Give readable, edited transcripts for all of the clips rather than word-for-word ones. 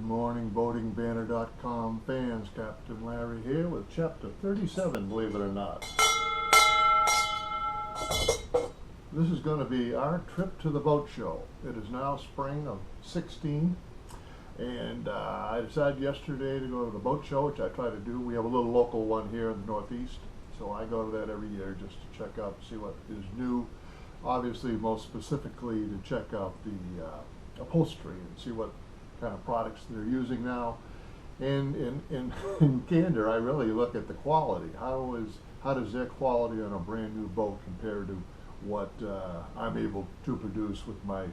morning, BoatingBanter.com fans. Captain Larry here with chapter 37, believe it or not. This is going to be our trip to the boat show. It is now spring of 16, and I decided yesterday to go to the boat show, which I try to do. We have a little local one here in the Northeast, so I go to that every year just to check out, see what is new. Obviously, most specifically to check out the upholstery and see what kind of products they're using now. And in candor, I really look at the quality. How does their quality on a brand new boat compare to what I'm able to produce with my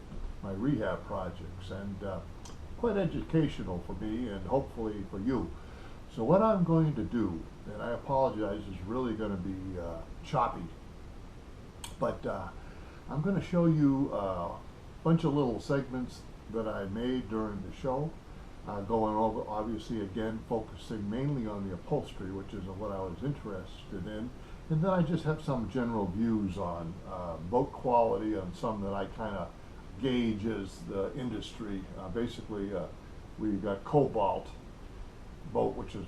rehab projects? And quite educational for me and hopefully for you. So what I'm going to do, and I apologize, is really going to be choppy, but I'm going to show you a bunch of little segments that I made during the show, going over, obviously, again, focusing mainly on the upholstery, which is what I was interested in. And then I just have some general views on boat quality, on some that I kind of gauge as the industry. Basically, we got Cobalt boat, which is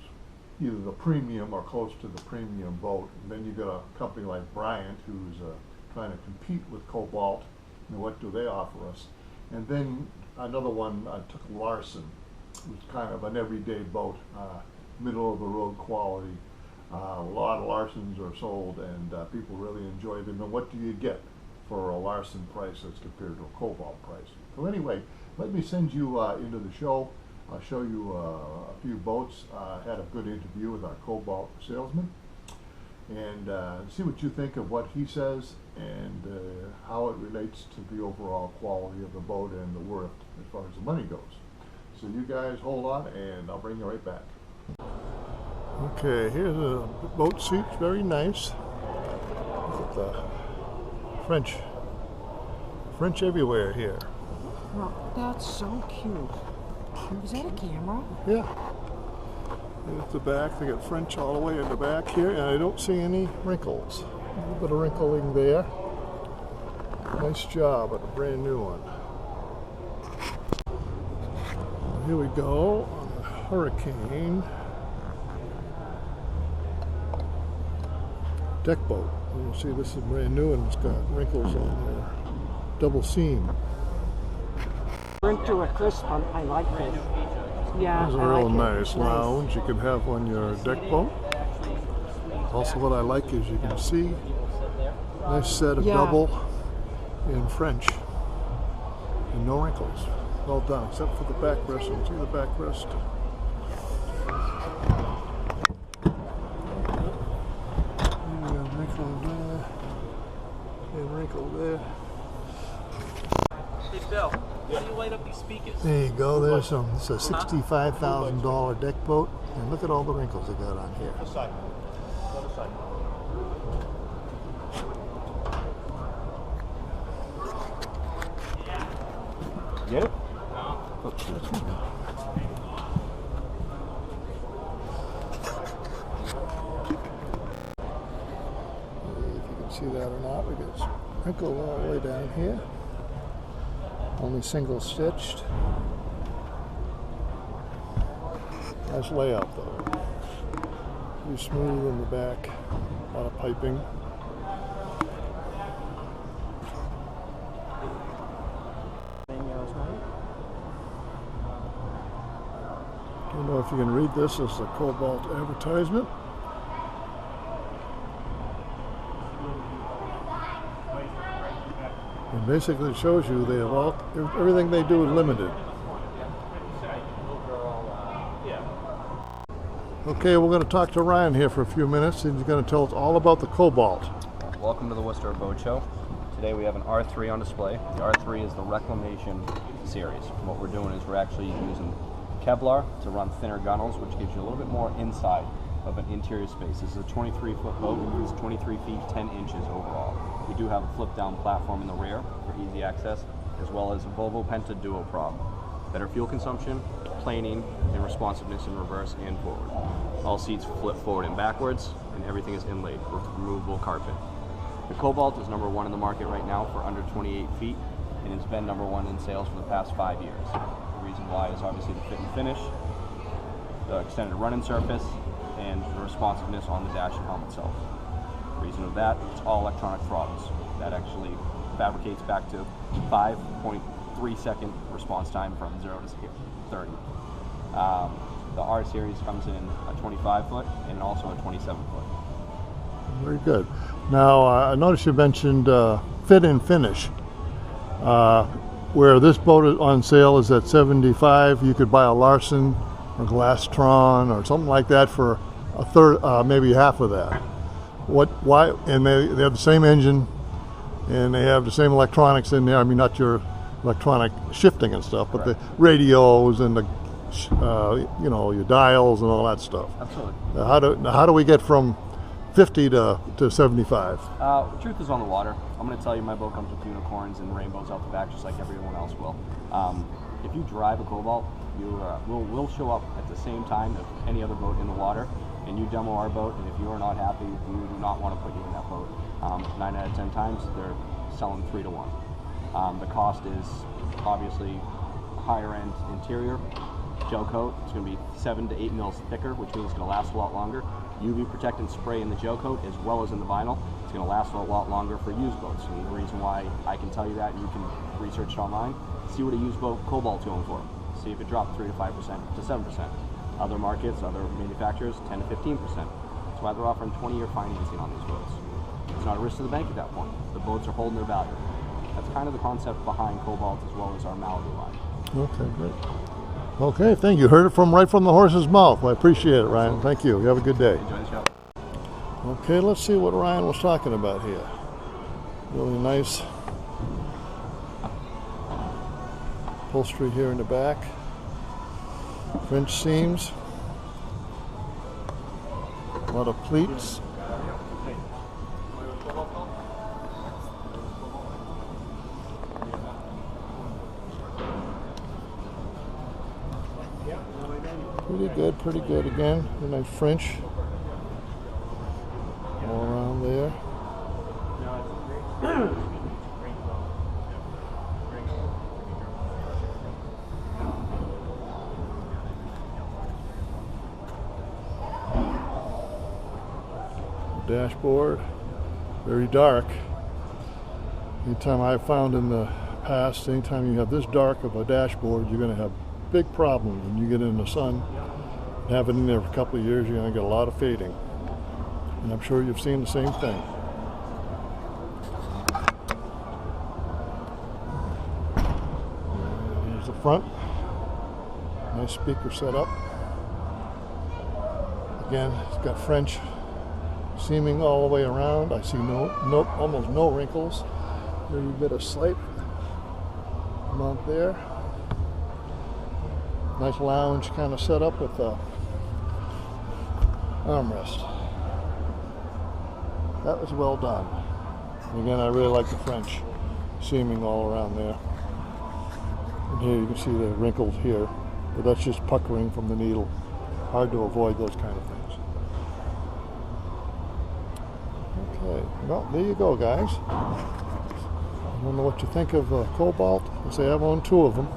either the premium or close to the premium boat. And then you got a company like Bryant, who's trying to compete with Cobalt, and what do they offer us? And then another one, I took Larson, who's kind of an everyday boat, middle of the road quality. A lot of Larsons are sold, and people really enjoy them. And what do you get for a Larson price as compared to a Cobalt price? So anyway, let me send you into the show. I'll show you a few boats. Had a good interview with our Cobalt salesman, and see what you think of what he says and how it relates to the overall quality of the boat and the worth as far as the money goes. So you guys hold on, and I'll bring you right back. Okay, here's a boat seat, very nice. Look at the French everywhere here. Well, that's so cute. Is that a camera? Yeah. Here's the back. They got French all the way in the back here, and I don't see any wrinkles. A little bit of wrinkling there. Nice job on a brand new one. Here we go on the Hurricane deck boat. You can see this is brand new and it's got wrinkles on there. Double seam. Burnt to a crisp. I like this. Yeah, There's a real nice lounge you can have on your deck boat. Also, what I like is you can see nice set of double in French and no wrinkles. Well done, except for the backrest. You can see the backrest. Wrinkle there and wrinkle there. Hey Bill, how do you light up these speakers? There you go. There's some. It's a $65,000 deck boat, and look at all the wrinkles they got on here. Other side. Other side. Get it? If you can see that or not, we got wrinkle all the way down here. Only single stitched. Nice layout though. Pretty smooth in the back. A lot of piping. I don't know if you can read this as the Cobalt advertisement. And basically it shows you they have everything they do is limited. Okay, we're going to talk to Ryan here for a few minutes, and he's going to tell us all about the Cobalt. Welcome to the Worcester Boat Show. Today we have an R3 on display. The R3 is the Reclamation series. What we're doing is we're actually using Kevlar to run thinner gunnels, which gives you a little bit more inside of an interior space. This is a 23-foot boat. It's 23 feet 10 inches overall. We do have a flip-down platform in the rear for easy access, as well as a Volvo Penta Duo prop. Better fuel consumption, planing, and responsiveness in reverse and forward. All seats flip forward and backwards, and everything is inlaid with removable carpet. The Cobalt is number 1 in the market right now for under 28 feet, and has been number 1 in sales for the past 5 years. The reason why is obviously the fit and finish, the extended running surface, and the responsiveness on the dash and helm itself. The reason of that, it's all electronic throttles. That actually fabricates back to 5.3 second response time from 0 to 30. The R series comes in a 25 foot and also a 27 foot. Very good. Now, I noticed you mentioned fit and finish. Where this boat is on sale is at 75, you could buy a Larson or Glastron or something like that for a third, maybe half of that. Why? And they have the same engine, and they have the same electronics in there. I mean, not your electronic shifting and stuff, but the radios and the your dials and all that stuff. Absolutely. How do we get from 50 to 75? Truth is on the water. I'm going to tell you, my boat comes with unicorns and rainbows out the back, just like everyone else will. If you drive a Cobalt, we'll show up at the same time as any other boat in the water, and you demo our boat, and if you are not happy, we do not want to put you in that boat. 9 out of 10 times, they're selling 3 to 1. The cost is obviously higher end interior. Gel coat, it's going to be 7 to 8 mils thicker, which means it's going to last a lot longer. UV protectant spray in the gel coat as well as in the vinyl. It's going to last a lot longer for used boats. And the reason why I can tell you that, and you can research it online, see what a used boat Cobalt's going for. See if it dropped 3 to 5% to 7%. Other markets, other manufacturers, 10 to 15%. That's why they're offering 20-year financing on these boats. It's not a risk to the bank at that point. The boats are holding their value. That's kind of the concept behind Cobalt as well as our Malibu line. Okay, great. Okay, thank you. Heard it right from the horse's mouth. I appreciate it, Ryan. Thank you. You have a good day. Enjoy the show. Okay, let's see what Ryan was talking about here. Really nice upholstery here in the back. French seams. A lot of pleats. Pretty good again. A nice French all around there. Dashboard, very dark. Anytime I've found in the past, anytime you have this dark of a dashboard, you're going to have big problems when you get in the sun. Have it in there for a couple of years, you're going to get a lot of fading. And I'm sure you've seen the same thing. Here's the front. Nice speaker setup. Again, it's got French seaming all the way around. I see almost no wrinkles. There's a bit of slate mount there. Nice lounge kind of setup with a armrest. That was well done. And again, I really like the French seaming all around there. And here you can see the wrinkles here, but that's just puckering from the needle. Hard to avoid those kind of things. Okay, well, there you go, guys. I don't know what you think of Cobalt. I say I've owned 2 of them,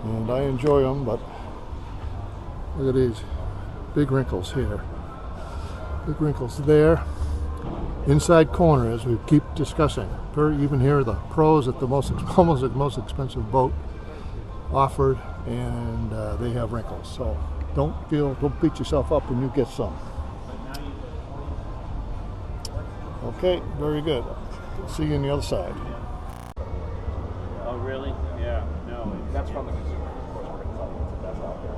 and I enjoy them, but look at these big wrinkles here. Big wrinkles there. Inside corner, as we keep discussing. Even here, the pros at the almost the most expensive boat offered, and they have wrinkles. So don't beat yourself up when you get some. Okay, very good. See you on the other side. Oh, really? Yeah. No. That's from the consumer. Of course, we're going to tell you it's the best out there.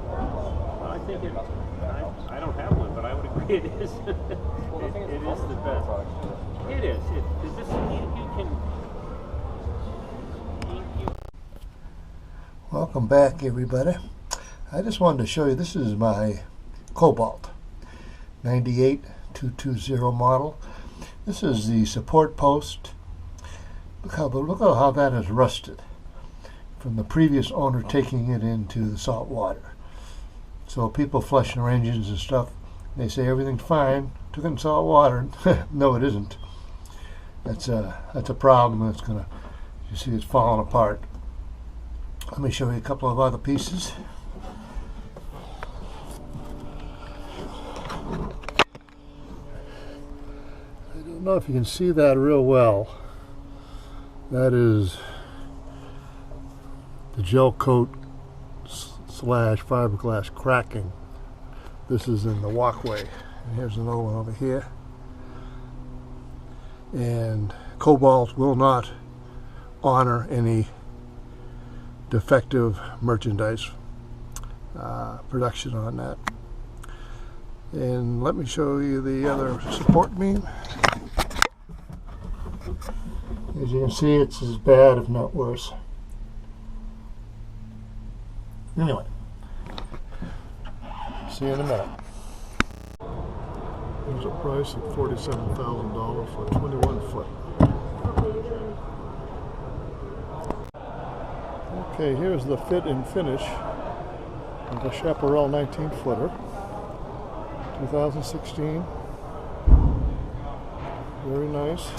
I think I don't have one, but I would agree it is. Well, the thing is, it is the best. It is. Because this you can. Welcome back, everybody. I just wanted to show you, this is my Cobalt 98 220 model. This is the support post. Look at how that has rusted from the previous owner taking it into the salt water. So people flushing their engines and stuff, they say everything's fine, took it in salt water. No, it isn't. That's a problem. It's gonna, you see, it's falling apart. Let me show you a couple of other pieces. I don't know if you can see that real well. That is the gel coat slash fiberglass cracking. This is in the walkway. And here's another one over here. And Cobalt will not honor any defective merchandise production on that. And let me show you the other support beam. As you can see, it's as bad, if not worse. Anyway, see you in a minute. There's a price of $47,000 for a 21-foot. Okay, here's the fit and finish of the Chaparral 19-footer, 2016. Very nice.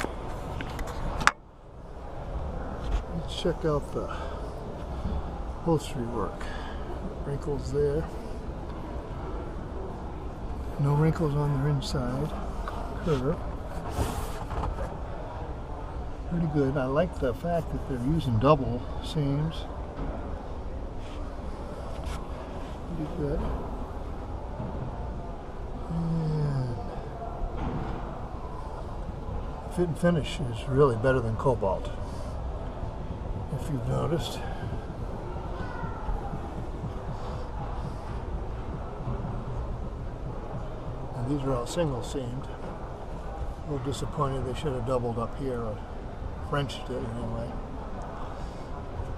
Let's check out the upholstery work. Wrinkles there. No wrinkles on their inside. Curve. Pretty good. I like the fact that they're using double seams. Pretty good. And fit and finish is really better than Cobalt, if you've noticed. And these are all single seamed. A little disappointed they should have doubled up here, or Frenched it anyway.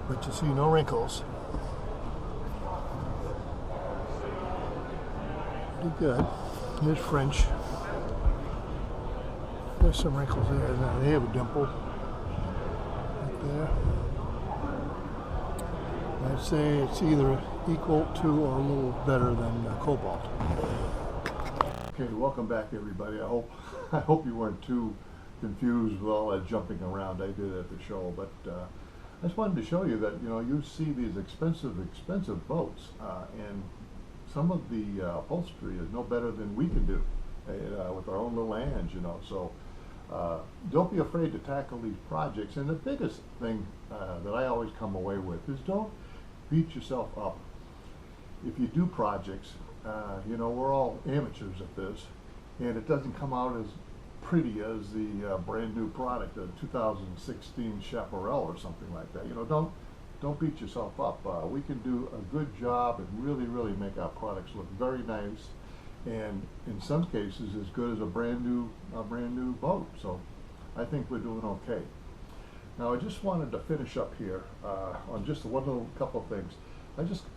But you see no wrinkles. Pretty good. Here's French. There's some wrinkles there. Now they have a dimple right there. I'd say it's either equal to or a little better than Cobalt. Okay, welcome back everybody. I hope you weren't too confused with all that jumping around I did at the show, but I just wanted to show you that, you know, you see these expensive boats, and some of the upholstery is no better than we can do with our own little hands, you know. So don't be afraid to tackle these projects. And the biggest thing that I always come away with is don't beat yourself up. If you do projects, you know, we're all amateurs at this, and it doesn't come out as pretty as the brand new product, the 2016 Chaparral or something like that. You know, don't beat yourself up. We can do a good job and really make our products look very nice, and in some cases as good as a brand new boat. So I think we're doing okay. Now I just wanted to finish up here on just one little couple of things.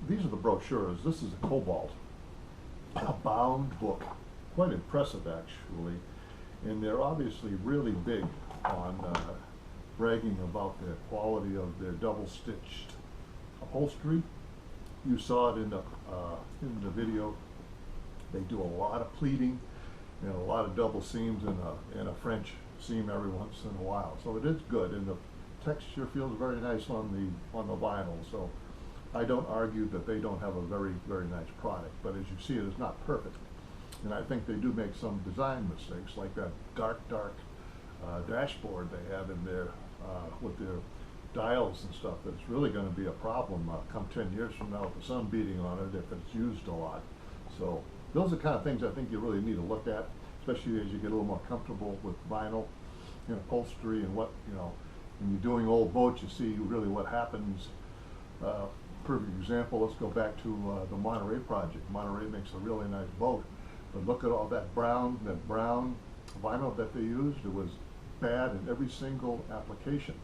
These are the brochures. This is a Cobalt, a bound book, quite impressive actually. And they're obviously really big on bragging about the quality of their double-stitched upholstery. You saw it in the video. They do a lot of pleating and a lot of double seams and a French seam every once in a while. So it is good, and the texture feels very nice on the vinyl. So I don't argue that they don't have a very nice product, but as you see, it is not perfect. And I think they do make some design mistakes, like that dark dashboard they have in there with their dials and stuff. That's really going to be a problem come 10 years from now with the sun beating on it if it's used a lot. So those are the kind of things I think you really need to look at, especially as you get a little more comfortable with vinyl and upholstery and what, you know, when you're doing old boats, you see really what happens. Perfect example, let's go back to the Monterey project. Monterey makes a really nice boat. But look at all that brown vinyl that they used. It was bad in every single application.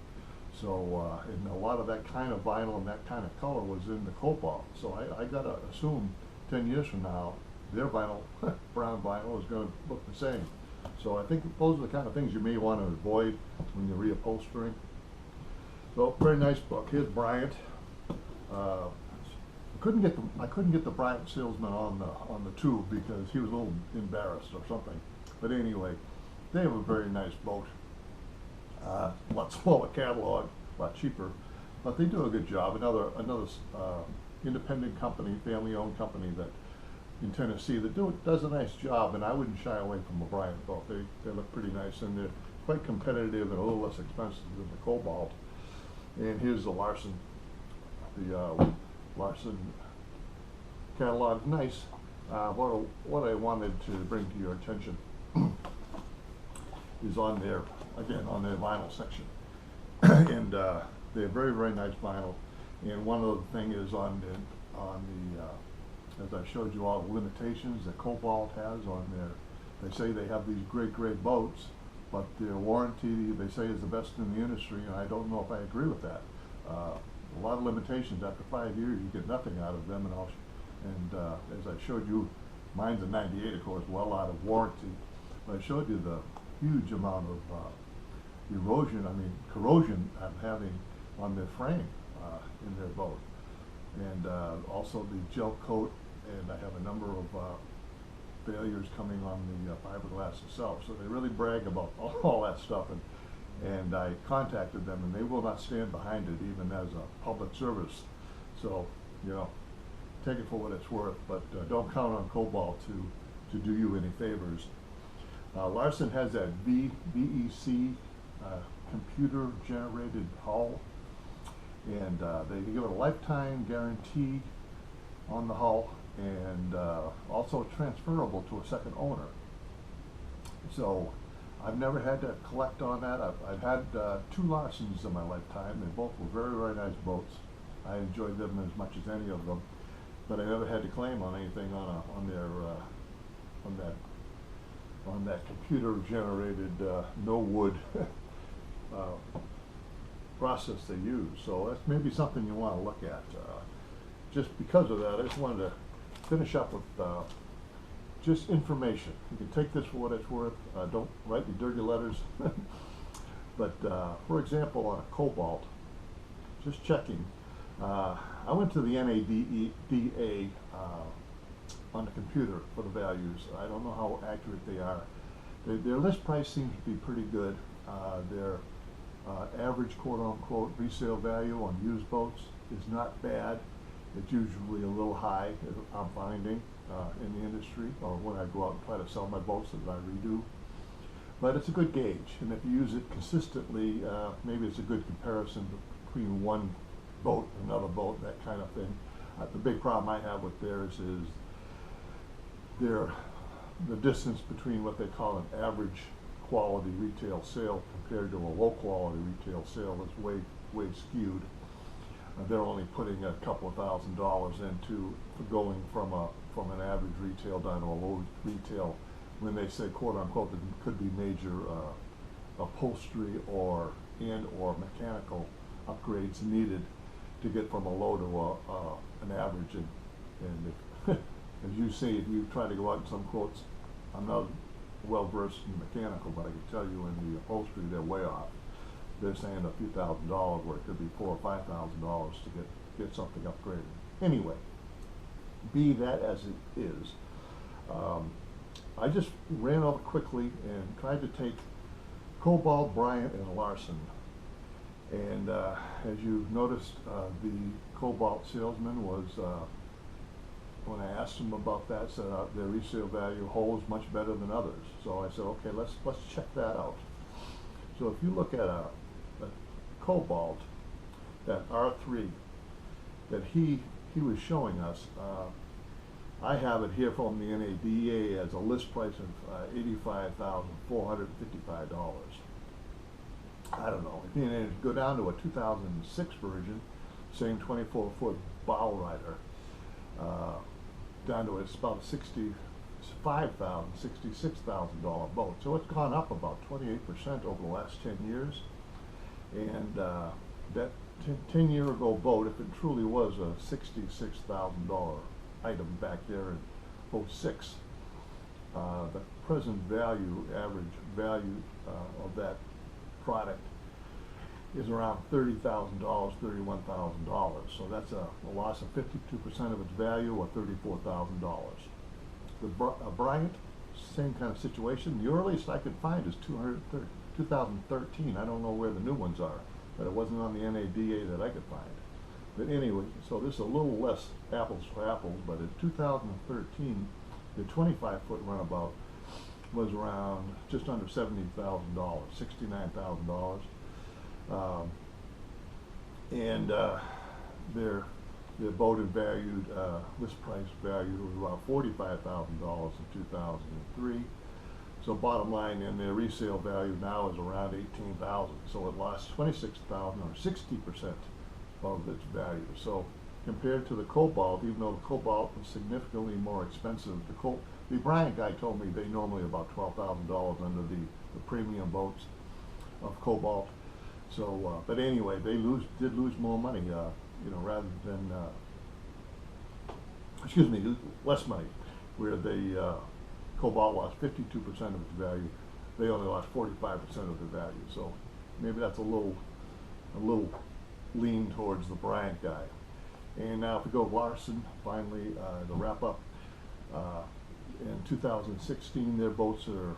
So, and a lot of that kind of vinyl and that kind of color was in the Cobalt. So I gotta assume 10 years from now, their vinyl, brown vinyl, is gonna look the same. So I think those are the kind of things you may want to avoid when you're reupholstering. So, very nice book. Here's Bryant. I couldn't get the Bryant salesman on the tube because he was a little embarrassed or something. But anyway, they have a very nice boat. A lot smaller catalog, a lot cheaper. But they do a good job. Another independent company, family-owned company that in Tennessee that does a nice job, and I wouldn't shy away from a Bryant boat. They look pretty nice, and they're quite competitive and a little less expensive than the Cobalt. And here's the Larson. The Larson catalog, nice. What I wanted to bring to your attention is on their vinyl section, and they're very, very nice vinyl. And one of the thing is on the as I showed you all the limitations that Cobalt has on their. They say they have these great boats, but their warranty they say is the best in the industry, and I don't know if I agree with that. A lot of limitations. After 5 years, you get nothing out of them, and as I showed you, mine's a '98, of course, well out of warranty. But I showed you the huge amount of corrosion I'm having on their frame in their boat, and also the gel coat, and I have a number of failures coming on the fiberglass itself. So they really brag about all that stuff, and I contacted them, and they will not stand behind it even as a public service. So, you know, take it for what it's worth, but don't count on Cobalt to do you any favors. Larson has that VEC computer generated hull, and they give it a lifetime guarantee on the hull, and also transferable to a second owner. So I've never had to collect on that. I've had 2 Larsons in my lifetime. They both were very, very nice boats. I enjoyed them as much as any of them, but I never had to claim on anything on that computer generated no wood process they use. So that's maybe something you want to look at. Just because of that, I just wanted to finish up with just information. You can take this for what it's worth. Don't write me dirty letters. But for example, on a Cobalt, just checking. I went to the NADA on the computer for the values. I don't know how accurate they are. Their list price seems to be pretty good. Their average quote-unquote resale value on used boats is not bad. It's usually a little high, I'm finding, in the industry, or when I go out and try to sell my boats that I redo. But it's a good gauge, and if you use it consistently, maybe it's a good comparison between one boat and another boat, that kind of thing. The big problem I have with theirs is the distance between what they call an average quality retail sale compared to a low quality retail sale is way skewed. They're only putting a couple of $1,000s into going from an average retail down to a low retail, when they say quote unquote there could be major upholstery or mechanical upgrades needed to get from a low to an average. And if, as you see, if you try to go out in some quotes, I'm not well versed in mechanical, but I can tell you in the upholstery they're way off. They're saying a few $1,000s where it could be $4,000 or $5,000 to get something upgraded. Anyway, be that as it is, I just ran over quickly and tried to take Cobalt, Bryant, and Larson. And as you noticed, the Cobalt salesman was, when I asked him about that, said their resale value holds much better than others. So I said, okay, let's check that out. So if you look at a Cobalt, that R3 that he was showing us, I have it here from the NADA as a list price of $85,455. I don't know. If you go down to a 2006 version, same 24-foot bow rider, down to it's about $66,000 boat. So it's gone up about 28% over the last 10 years. And that 10-year-ago boat, if it truly was a $66,000 item back there in 06, the present value, average value of that product is around $30,000, $31,000. So that's a loss of 52% of its value, or $34,000. The Bryant, same kind of situation. The earliest I could find is 2013. I don't know where the new ones are. but it wasn't on the NADA that I could find. But anyway, so this is a little less apples to apples, but in 2013, the 25-foot runabout was around just under $70,000, $69,000. And their boat had valued, list price value was about $45,000 in 2003. So bottom line, and their resale value now is around $18,000. So it lost $26,000 or 60% of its value. So compared to the Cobalt, even though the Cobalt was significantly more expensive, the Bryant guy told me they normally about $12,000 under the premium boats of Cobalt. So, but anyway, they did lose more money, rather than, less money, where the Cobalt lost 52% of its value. They only lost 45% of the value. So maybe that's a little lean towards the Bryant guy. And now if we go Larson, finally, to wrap up, in 2016, their boats are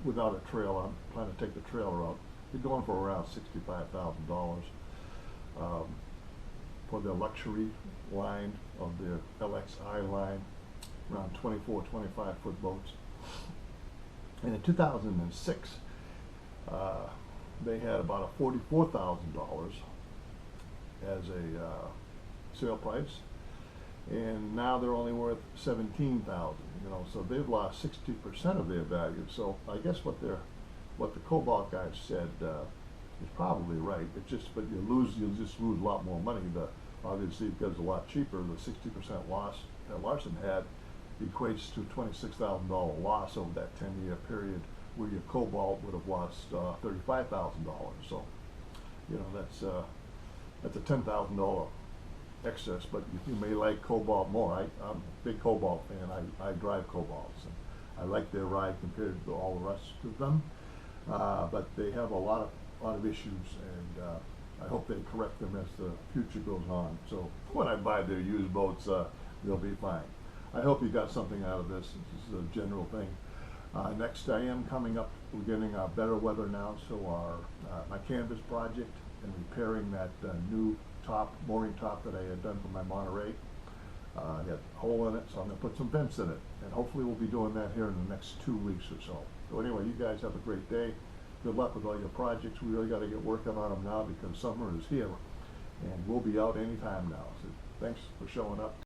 without a trailer. I'm planning to take the trailer out. They're going for around $65,000 for their luxury line of their LXI line, around 24, 25-foot boats. And in 2006, they had about a $44,000 as a sale price, and now they're only worth $17,000. So they've lost 60% of their value. So I guess what the Cobalt guys said is probably right. But you'll just lose a lot more money. Obviously, because it's a lot cheaper, the 60% loss that Larson had equates to $26,000 loss over that 10-year period, where your Cobalt would have lost $35,000. So, that's a $10,000 excess. But you may like Cobalt more. I'm a big Cobalt fan. I drive Cobalts, and I like their ride compared to all the rest of them. But they have a lot of issues, and I hope they correct them as the future goes on. So when I buy their used boats, they'll be fine. I hope you got something out of this. This is a general thing. Next, I am coming up. We're getting better weather now, so my canvas project and repairing that new mooring top that I had done for my Monterey. I got a hole in it, so I'm going to put some vents in it, and hopefully we'll be doing that here in the next 2 weeks or so. So anyway, you guys have a great day. Good luck with all your projects. We really got to get working on them now because summer is here, and we'll be out anytime now. So thanks for showing up.